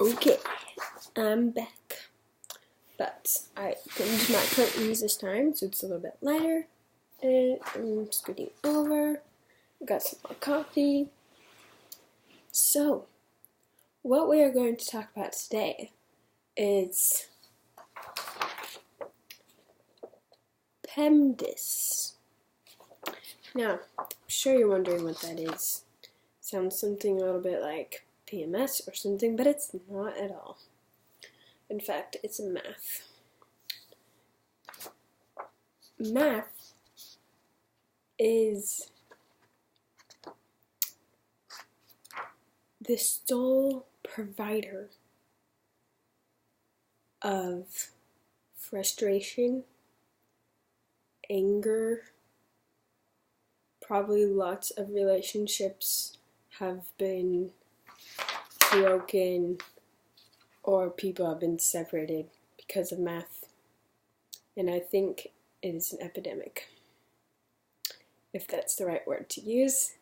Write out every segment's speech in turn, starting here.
Okay, I'm back. But I pinned my curtains this time, so it's a little bit lighter. And I'm scooting over. Got some more coffee. So, what we are going to talk about today is PEMDAS. Now, I'm sure you're wondering what that is. Sounds something a little bit like PMS or something, but it's not at all. In fact, it's math. Math is the sole provider of frustration, anger. Probably lots of relationships have been broken or people have been separated because of math. And I think it is an epidemic, if that's the right word to use.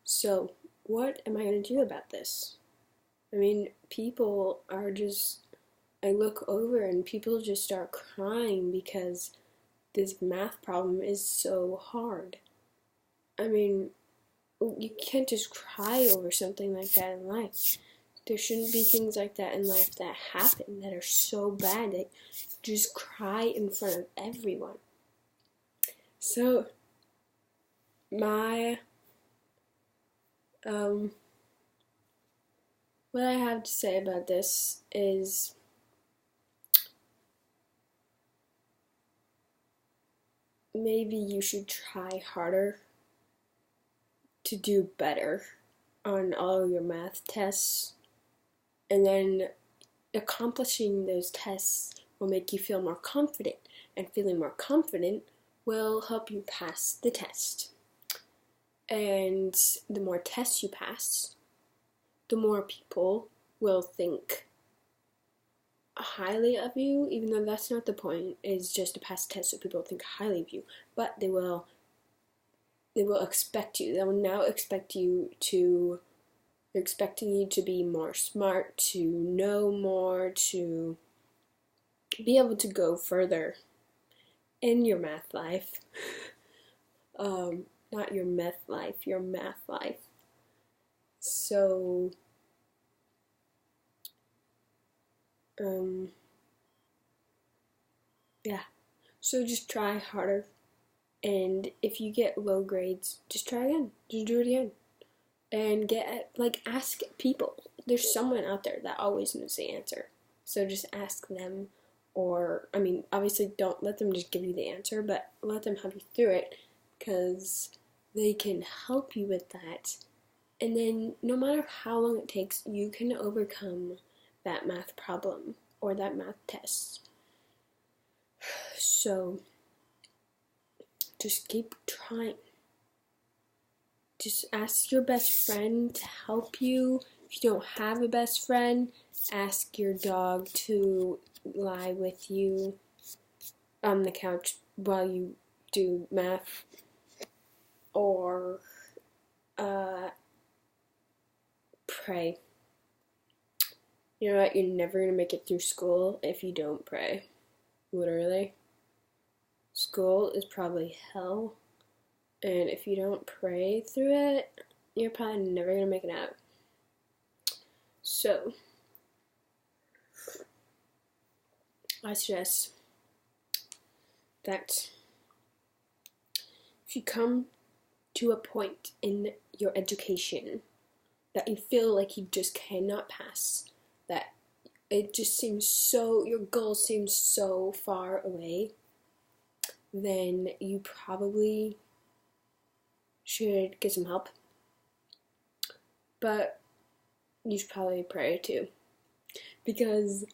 So what am I going to do about this? I mean, people are just, I look over and people just start crying because this math problem is so hard. I mean, you can't just cry over something like that in life. There shouldn't be things like that in life that happen that are so bad that you just cry in front of everyone. So, what I have to say about this is maybe you should try harder to do better on all your math tests, and then accomplishing those tests will make you feel more confident, and feeling more confident will help you pass the test. And the more tests you pass, the more people will think highly of you, even though that's not the point, is just to pass the test so people think highly of you, but they will expect you. They will now expect you to, they're expecting you to be more smart, to know more, to be able to go further in your math life. Not your meth life, your math life. So, yeah. So just try harder. And if you get low grades, just try again. Just do it again. And ask people. There's someone out there that always knows the answer. So just ask them, or, I mean, obviously don't let them just give you the answer, but let them help you through it, because they can help you with that. And then no matter how long it takes, you can overcome that math problem or that math test. So just keep trying. Just ask your best friend to help you. If you don't have a best friend, ask your dog to lie with you on the couch while you do math. Or pray. You know what? You're never going to make it through school if you don't pray. Literally. School is probably hell. And if you don't pray through it, you're probably never going to make it out. So, I suggest that if you come to a point in your education that you feel like you just cannot pass, that it just seems so, your goal seems so far away, then you probably should get some help. But you should probably pray too, because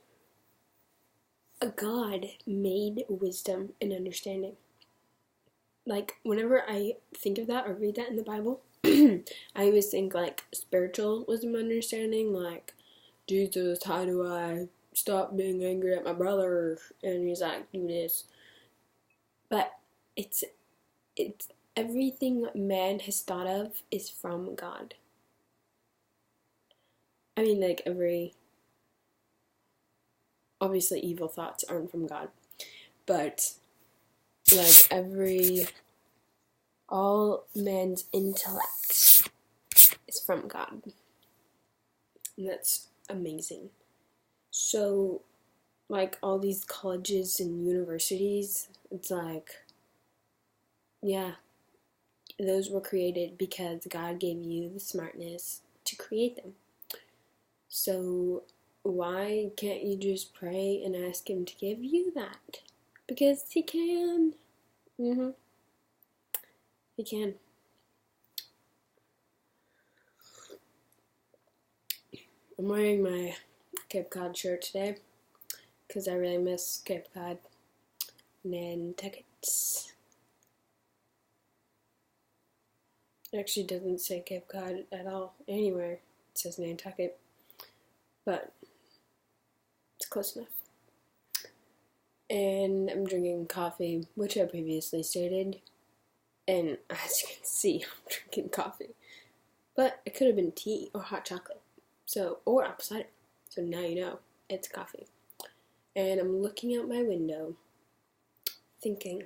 God made wisdom and understanding. Like, whenever I think of that or read that in the Bible, I always think like spiritual wisdom and understanding, like, Jesus, how do I stop being angry at my brother? And he's like, do this. But it's everything man has thought of is from God. I mean, like, obviously evil thoughts aren't from God, but, like, all man's intellect is from God. And that's amazing. So, like, all these colleges and universities, it's like, yeah, those were created because God gave you the smartness to create them. So, why can't you just pray and ask Him to give you that? Because He can. He can. I'm wearing my Cape Cod shirt today because I really miss Cape Cod, Nantucket. It actually doesn't say Cape Cod at all anywhere. It says Nantucket, but it's close enough. And I'm drinking coffee, which I previously stated. And as you can see, I'm drinking coffee. But it could have been tea or hot chocolate. Or apple cider. So now you know, it's coffee. And I'm looking out my window, thinking,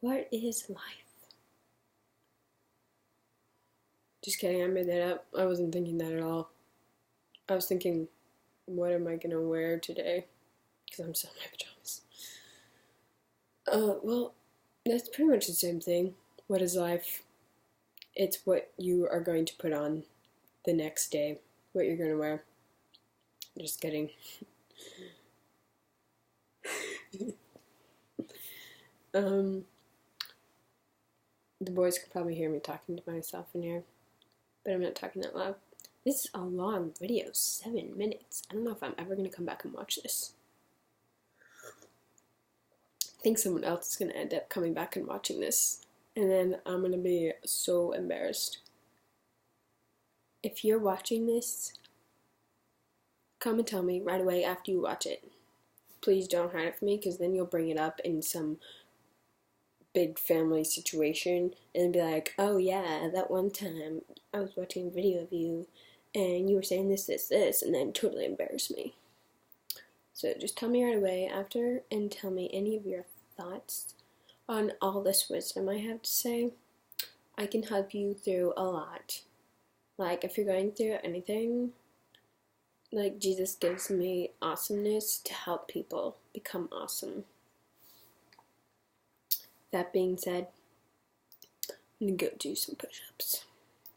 what is life? Just kidding, I made that up. I wasn't thinking that at all. I was thinking, what am I gonna wear today? Because I'm still in my pajamas. Well, that's pretty much the same thing. What is life? It's what you are going to put on the next day. What you're gonna wear. Just kidding. The boys can probably hear me talking to myself in here, but I'm not talking that loud. This is a long video, 7 minutes. I don't know if I'm ever going to come back and watch this. I think someone else is going to end up coming back and watching this, and then I'm going to be so embarrassed. If you're watching this, come and tell me right away after you watch it. Please don't hide it from me, because then you'll bring it up in some big family situation and be like, oh yeah, that one time I was watching a video of you and you were saying this, and then totally embarrass me. So just tell me right away after and tell me any of your thoughts on all this wisdom I have to say. I can help you through a lot. Like, if you're going through anything, like, Jesus gives me awesomeness to help people become awesome. That being said, I'm gonna go do some push-ups.